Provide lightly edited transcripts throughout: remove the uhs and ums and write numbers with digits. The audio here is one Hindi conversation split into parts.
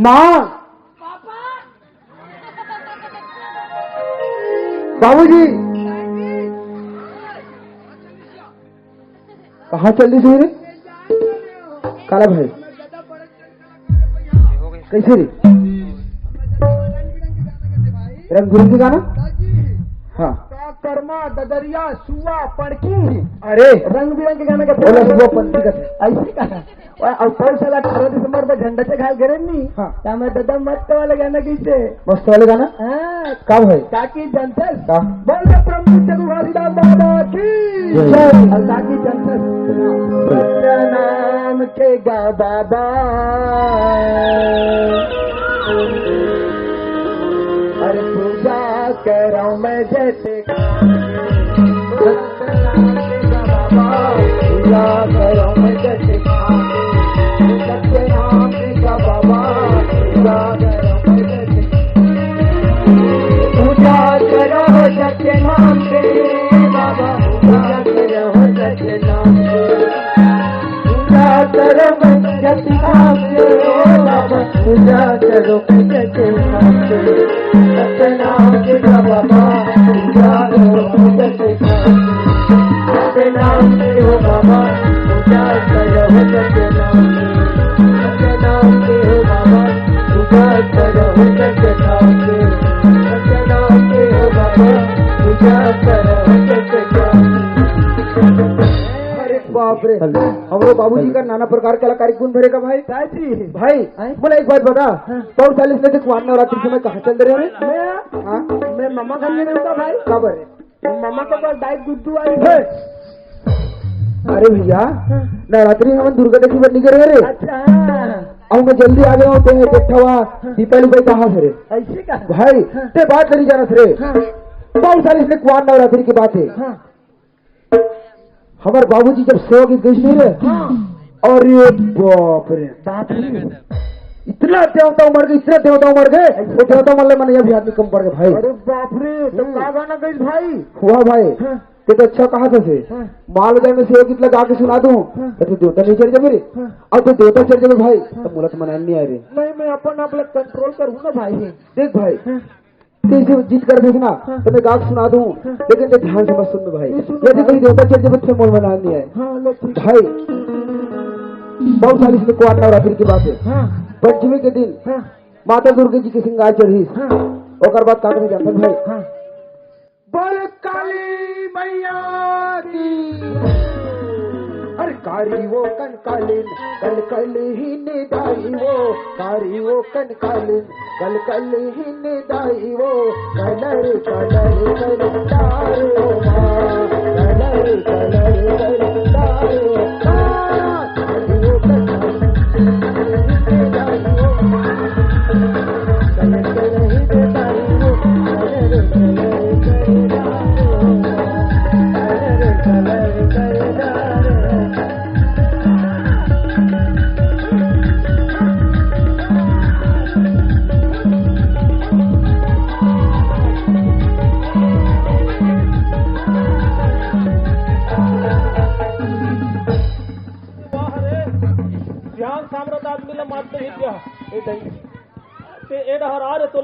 माँ बाबूजी कहाँ चल रही रे काला भाई कैसे रे रंग बिरंगी गाना हाँ कर्मा ददरिया सुआ पड़की अरे रंग बिरंगे गाने का बोला सुबह पंथी का ऐसे कहा और कौन साला 18 दिसंबर में झंडा से घायल करे नहीं हाँ क्या मैं दादा मस्त वाले गाना कैसे मस्त वाले गाना हाँ कब है काकी जनता का बोले प्रभु चंद्रवासीदास बाबा की जय। और काकी जनता नाम के गा बाबा अरे पूजा करो मैं जैसे पूजा करो मैं जैसे सत्य नाम का बाबा पूजा करो मैं जैसे पूजा करो सत्य नाम के बाबा पूजा करो सत्य नाम के पूजा करो मैं सत्य नाम के बाबा पूजा करो मैं सत्य नाम के सत्य नाम के बाबा पूजा करो सत्य नाम के हो बाबा पूजा करो सत्य नाम के हो बाबा पूजा करो सत्य नाम के सत्य नाम के हो बाबा पूजा करो सत्य नाम अरे बाप रे हमरो बाबूजी का नाना प्रकार के कलाकारी गुण भरेगा भाई जी भाई बोला एक बात बता कौन साल इसने कुआर नवरात्रि समय कहाँ चल रहे हैं मैं मम्मा घर में रहूंगा भाई खबर मम्मा के पास डाइट गुड्डू आई अरे भैया नवरात्रि में हम दुर्गा देखी बनी करे रे अच्छा अब मैं जल्दी आ गया हूँ ते हुआ दीपावली भाई कहाँ से रे ऐसे का भाई ते बात नहीं जाना रे कौन साल इसने कुआर नवरात्रि की बात है हमारे बाबूजी जब 100 की गई नहीं रे और ये बाप रे इतना देवता मर गए इतना देवता मर गए वो देवता मरले मैंने ये भी आदमी कम पड़ गए भाई अरे बाप रे तो का गाना गई भाई हुआ भाई ते तो अच्छा कहा था से माल जाए में से कितना गा के सुना दूं तो देवता नहीं चढ़ जाए मेरे अब तो देवता चढ़ जाए भाई तो मुलत मना नहीं आ रही नहीं मैं अपन आप कंट्रोल करूँ ना भाई देख भाई तेरे जीत कर देखना तो मैं गा के सुना दूं लेकिन ते ध्यान से मत सुन भाई यदि कोई देवता चढ़ जाए तो मोल मना नहीं आए भाई बहुत सारी इसमें कुआर नवरात्रि की बात है पंचमी के दिन माता दुर्गा जी की श्रृंगार चढ़ी और बाद का जानते भाई बोल काली मैया की अरे कारी वो कन कालिन कल कल ही निदाई वो कारी वो कन कालिन कल कल ही निदाई वो colour colour colour colour colour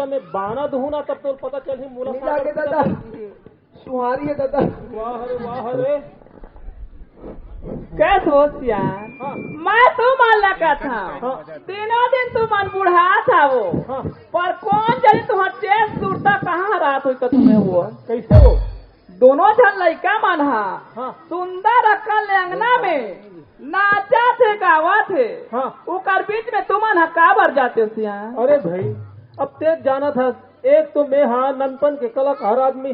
में बाना दूना तब तो पता चल ही मूला दादा सुहारी है दादा वाह रे कैसे हो सियार मैं तो मान लगा था तीनों दिन तू मन बुढ़ा था वो पर कौन जाने तुम्हारा चेस सुरता कहाँ रात हुई तो तुम्हें वो कैसे हो दोनों जन लड़का मन सुंदर अक्कल अंगना में नाचा थे गावा थे उकर बीच में तुमन का भर जाते हो सियार अरे भाई अब तेज जाना था एक तो मैं हाँ ननपन के कलाकार आदमी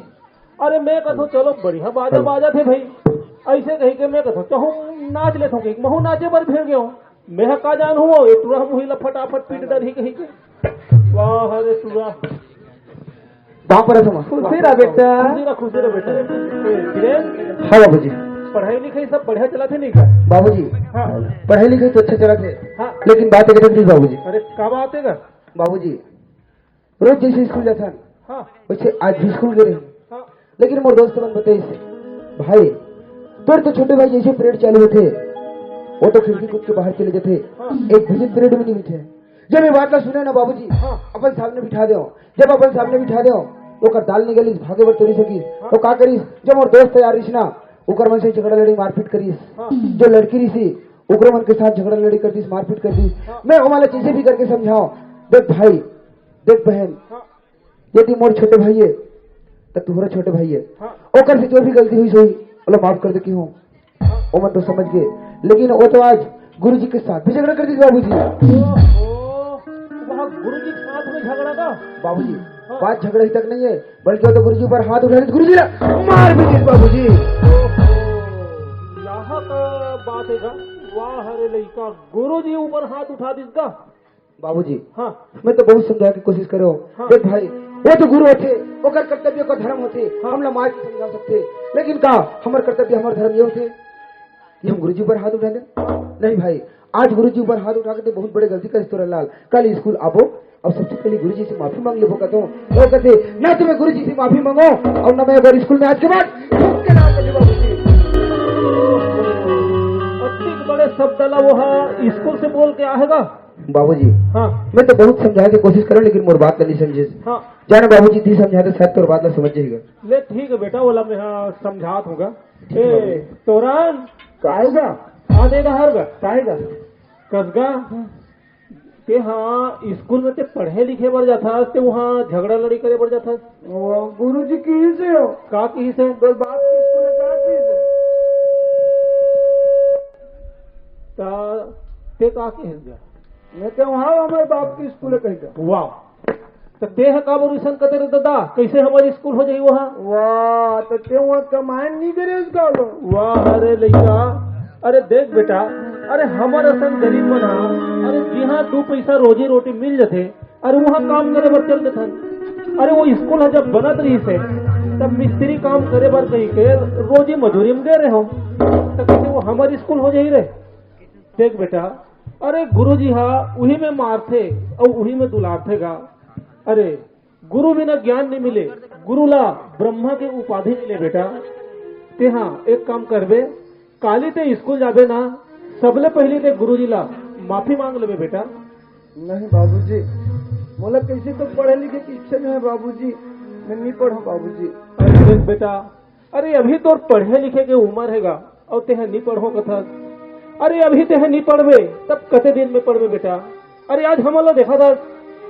अरे मैं कथो चलो बढ़िया बाजा बाजा थे भाई ऐसे कही के मैं कथो चाहूँ नाच ले थोड़ी महू नाचे पर फिर गयो मैं का जान हुआ टूरा मुहिला फटाफट पीट डरी कही के वाह अरे टूरा वहाँ पर है खुशी रहा बेटा खुशी रहा बेटा हाँ बाबूजी पढ़ाई लिखाई सब बढ़िया चला थे नहीं का बाबूजी हाँ पढ़ाई लिखाई तो अच्छा चला थे हाँ लेकिन बात है बाबूजी अरे कब आते का बाबूजी रोज जैसे स्कूल जाता हाँ वैसे आज भी स्कूल गए हाँ लेकिन मोर दोस्त मन बताइए भाई फिर तो छोटे भाई जैसे पीरियड चालू थे वो तो खिड़की कूद के बाहर चले जाते एक भजन पीरियड में नहीं बैठे जब ये बात ना सुने ना बाबूजी, अपन सामने बिठा दो। जब अपन सामने बिठा दो तो कर दाल निकली भागे बर तोरी सकी तो का करीस? जब मोर दोस्त तैयार रहीस ना उकर मन से झगड़ा लड़ी मारपीट करीस। जो लड़की रही उकर मन के साथ झगड़ा लड़ी कर दीस, मारपीट कर दीस। मैं हमारा चीजें भी करके समझाओ। देख भाई, देख बहन, यदि मोर छोटे भाई है तो तुम्हारा छोटे भाई है, ओकर से जो भी गलती हुई सोई बोलो माफ कर दे की हूँ, वो मन तो समझ गए। लेकिन वो तो आज गुरु जी के साथ भी झगड़ा कर दी बाबू जी। गुरु जी के साथ में झगड़ा था बाबू जी। बात झगड़े तक नहीं है, बल्कि वो तो गुरु जी पर हाथ उठा गुरु जी मार भी दी बाबू जी। यहाँ का बात है। वाह हरे लड़का, गुरु जी ऊपर हाथ उठा दिसका बाबू जी। हाँ, मैं तो बहुत समझा की कोशिश करो। देख भाई, वो तो गुरु होते, वो कर कर्तव्य का धर्म होते, हम लोग मार समझा सकते, लेकिन का हमारे कर्तव्य हमारे धर्म ये होते कि हम गुरु जी पर हाथ उठा दे? नहीं भाई, आज गुरु जी पर हाथ उठा के बहुत बड़े गलती कर तोरा लाल। कल स्कूल आबो और सबसे पहले गुरु जी से माफी मांग ले। वो कहते ना तुम्हें गुरु जी से माफी मांगो और ना मैं अगर स्कूल में आज के बाद के नाम कर बाबू जी। बड़े शब्द वो स्कूल से बोल के आएगा बाबू जी। हाँ, मैं तो बहुत समझाने की कोशिश करूँ लेकिन मोर बात नहीं समझे। हाँ, जाना बाबू जी थी समझा तो शायद तोर बात ना समझ जाएगा। ले ठीक है बेटा, बोला मैं समझात होगा। तोरान काहेगा आ देगा हरगा काहेगा कसगा ते हाँ स्कूल में ते पढ़े लिखे बर जाता ते वहाँ झगड़ा लड़ी करे बर जाता। गुरु जी की से हो का की से बात स्कूल में का चीज है ते का के है? मैं तो वहाँ हमारे बाप की स्कूल कहेगा। वाह, तो ते है का बोरिसन कते रे दादा, कैसे हमारी स्कूल हो जाई वहाँ? वाह, तो ते वहाँ कमांड नहीं करे उसका। वाह अरे लड़का, अरे देख बेटा, अरे हमारे असन गरीब बना, अरे जहाँ 2 पैसा रोजी रोटी मिल जाते, अरे वहाँ काम करे बर चल देथन। अरे वो स्कूल जब बनत रही से तब मिस्त्री काम करे बर कही के रोजी मजूरी में दे रहे हो, तो कैसे वो हमारी स्कूल हो जाई रे? देख बेटा, अरे गुरु जी हाँ उही में मारते और उही में दुलारते गा। अरे गुरु बिना ज्ञान नहीं मिले, गुरु ला ब्रह्मा के उपाधि मिले बेटा। ते हाँ एक काम करबे, काली ते स्कूल जाबे ना, सबले पहले ते गुरु जी ला माफी मांग लेबे बेटा। नहीं बाबूजी, बोला कैसे तो पढ़े लिखे की इच्छा नहीं है बाबूजी, मैं नहीं पढ़ू बाबूजी। अरे देख बेटा, अरे अभी तो पढ़े लिखे के उम्र हैगा और ते नहीं पढ़ो कथा। अरे अभी ते नहीं पढ़बे तब कते दिन में पढ़बे बेटा? अरे आज हमला देखा था,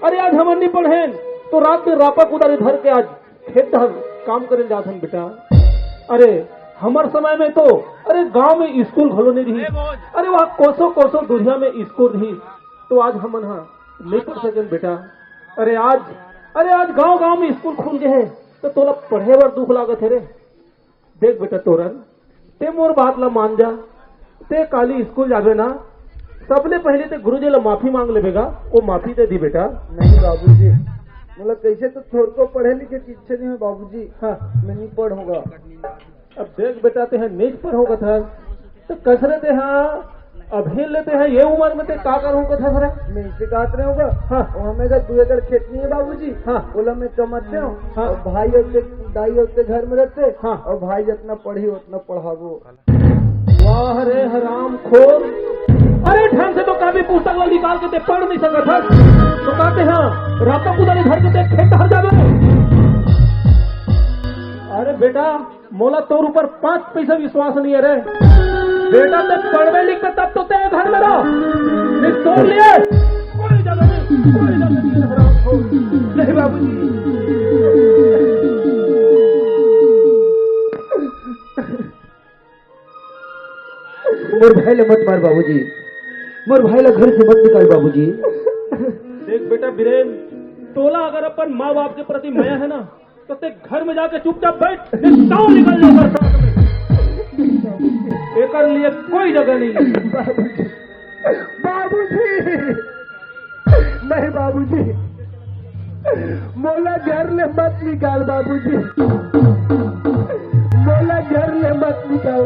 अरे आज हम नहीं पढ़े तो रात में रापा कुदारी धर के आज खेत काम करे जाथन बेटा। अरे हमार समय में तो अरे गांव में स्कूल घलो नहीं रही, अरे वहाँ कोसों कोसों दुनिया में स्कूल रही, तो आज हम नहीं पढ़ सके बेटा। अरे आज गांव गांव में स्कूल खुल गए हैं तो तोला पढ़े बर दुख लागत है रे। देख बेटा तोरन, ते मोर बात ला मान जा, ते काली स्कूल जाबे ना, सबले पहले ते गुरुजी ला माफी मांग लेबेगा, वो माफी दे दी बेटा। नहीं बाबूजी, मतलब कैसे तो थोड़ को पढ़े लिखे की इच्छा नहीं है बाबूजी। हाँ, मैं नहीं पढ़ूंगा। अब देख बेटा, ते हैं नहीं पढ़ोगा था तो कसरे ते हाँ अभी लेते हैं ये उम्र में ते का करूँगा था सर? मैं इसे कहते रहे होगा। हाँ, हमें का 2 एकड़ खेत नहीं है बाबूजी। हाँ, बोला मैं कमाते हूँ। हाँ, और भाई होते दाई होते घर में रहते। हाँ, और भाई जितना पढ़ी उतना पढ़ावो। वाह रे हराम खोर, अरे ढंग से तो कभी पुस्तक ला निकाल के ते पढ़ नहीं सकत था, तो कहते हाँ राता कुदारी धर के ते खेत हर जावे। अरे बेटा, मोला तोर ऊपर 5 पैसा विश्वास नहीं है रे बेटा। ते पढ़वे लिखते तब तो ते घर में रहो, नहीं तोड़ लिए कोई जगह नहीं, कोई जगह नहीं हराम खोर। नहीं बाबूजी, मोर भाई ले मत मार बाबूजी, मोर भाई ला घर से मत निकाल बाबूजी। देख बेटा बीरेन, तोला अगर अपन माँ बाप के प्रति माया है ना तो ते घर में जाके चुपचाप बैठ, निकल निकल जाओ घर साथ में। एकर लिए कोई जगह नहीं है। बाबूजी नहीं बाबूजी, मोला घर ले मत निकाल बाबूजी, मोला घर ले मत निकाल।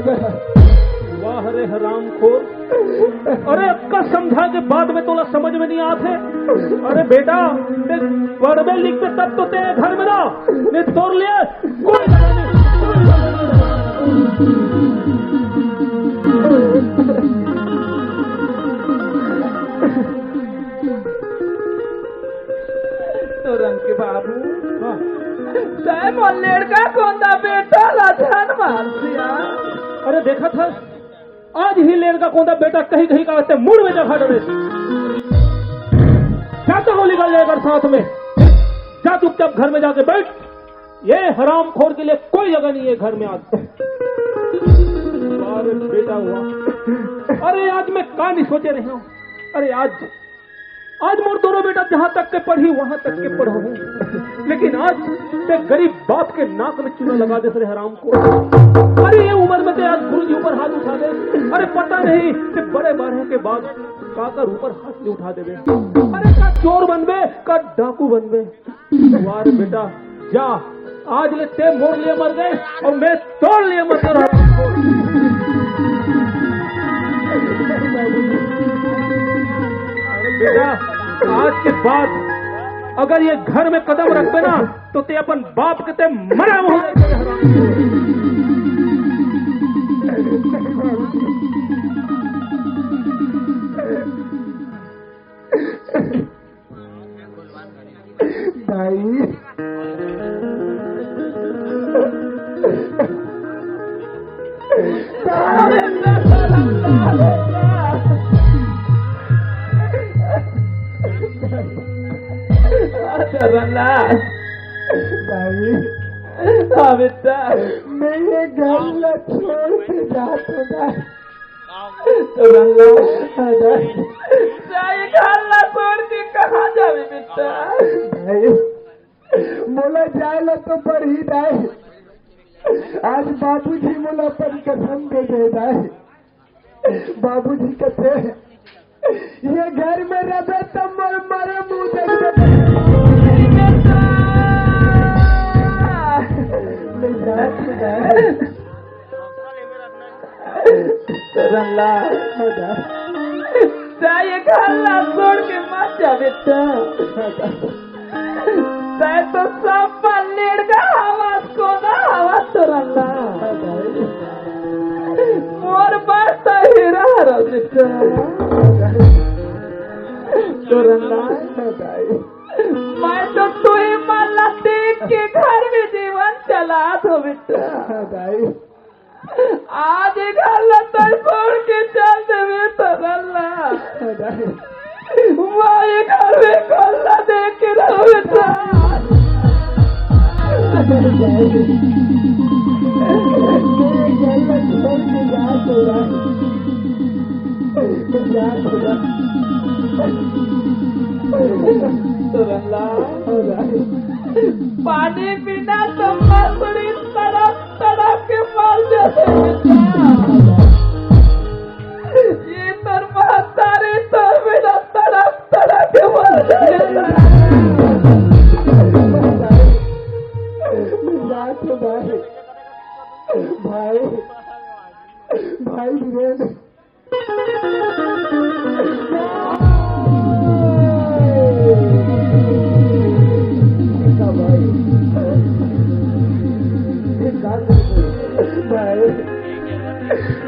वाह रे हराम खोर, अरे अक्का समझा के बाद में तोला समझ में नहीं आते। अरे बेटा, पढ़वे लिखते तब तो तेरे घर में ना, नहीं तोड़ लिए कोई जगह नहीं, कोई जगह नहीं। तोरन के बाबू तय मोर लड़का कोंदा बेटा राजन मार दिया। अरे देखा था आज ही लेड़का कोंदा बेटा कहीं कहीं का मुड़ में जगह डरे क्या तो वो निकल जाएगा साथ में। जा चुपचाप घर में जाके बैठ। ये हराम खोर के लिए कोई जगह नहीं है घर में आज। अरे बेटा हुआ। अरे आज मैं कहा नहीं सोचे रही हूँ। अरे आज मोर दोनों बेटा जहां तक के पढ़ी वहां तक के पढ़ो हूँ। लेकिन आज ते गरीब बाप के नाक में चूना लगा दे रे हराम को। अरे ये उम्र में ते आज गुरु जी ऊपर हाथ उठा दे। अरे पता नहीं कि बड़े बढ़ने के बाद काकर ऊपर हाथ नहीं उठा देवे। अरे का चोर बनबे का डाकू बनबे। वार बेटा जा आज ले ते मोर लिए मर गए और मैं तोड़ लिए मर रहा। बेटा आज के बाद अगर ये घर में कदम रखते ना तो ते अपन बाप के ते मरा हो। भाई हाँ बेटा मैं ये घर छोड़ के जाता छोड़ के कहाँ जावे बेटा। मोला जाए तो पर ही जाए। आज बाबूजी मोला पर कसम दे दे जाए। बाबूजी कहते ये घर में रहे तब मरे मुंह ये घर छोड़ के मत जा बेटा। तो सब पल्लेड़ का आवाज को ना आवाज तो रंगा मोर बात तो हीरा रो बेटा। तो रंगा मैं तो तू ही माला देख के घर में जीवन चला तो बेटा। आज घर लता छोड़ के चल देवे तो रल्ला वही घर में कोल्ला देख के रहो बेटा। पानी पीना तो मछली तड़प तड़प के मर जाते ये तर महतारी तो बिना तड़प तड़प के मर जाते। भाई भाई वीरेंद्र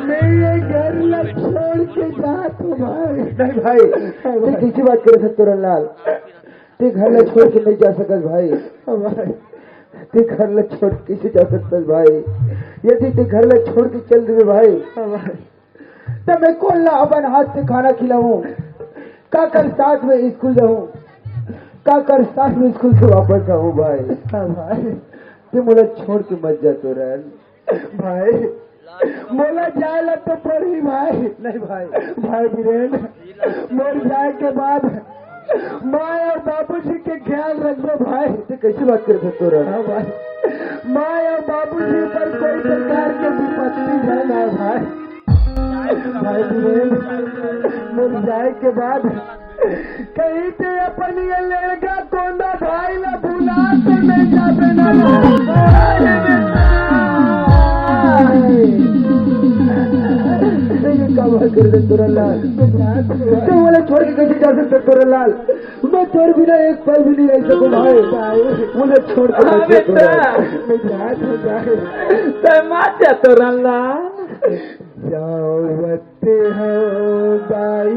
मैं ये घर छोड़ के जाता हूँ भाई। नहीं भाई किसी बात करे सत्तूरन लाल ते घर छोड़ के नहीं जा सकत भाई। ते घर छोड़ किसे जा सकता भाई। यदि ते घर छोड़ के चल दे भाई तो मैं कौन अपन हाथ से खाना खिलाऊं का कर साथ में स्कूल जाऊं का कर साथ में स्कूल से वापस आऊं भाई। ते मोला छोड़ के मत जा तो भाई। मोला जाए तो पड़ी भाई। नहीं भाई भाई वीरेंद्र मोर जाए के बाद माँ और बाबूजी के ख्याल रखो भाई। तो कैसी बात कर सकते हो भाई। माँ और बाबूजी पर कोई प्रकार की विपत्ति न आए भाई। भाई वीरेंद्र जाए के बाद कहीं से अपन ये लड़का कोंदा भाई ना भूला तो नहीं जाते ना। कर दे तुरंलाल तो बोले छोड़ के कैसे जा सकते तुरंलाल। मैं तोर बिना एक पल भी नहीं रह सकूं भाई। मुझे छोड़ के मत जा तुरंलाल। जावते हो बाई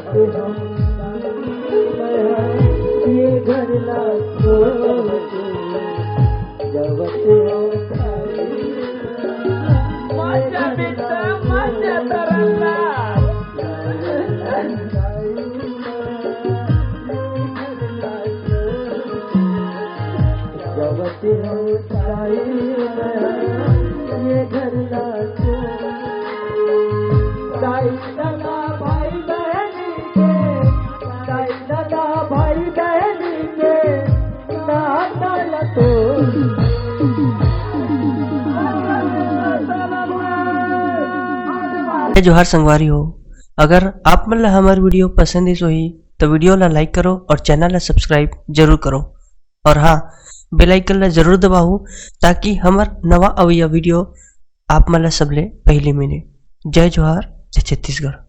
ये घर ला मजा बेटा मजा तरला ये घर ला दादा भाई बहनी के दादा भाई बहनी के नाता तो जोहार संगवारी हो। अगर आप मन ला हमार वीडियो पसंद है ही तो वीडियो ला लाइक करो और चैनल ला सब्सक्राइब जरूर करो और हाँ बेल आइकन ला जरूर दबाओ ताकि हमार नवा अवैया वीडियो आप मन ला सबले पहले मिले। जय जोहार, जय छत्तीसगढ़।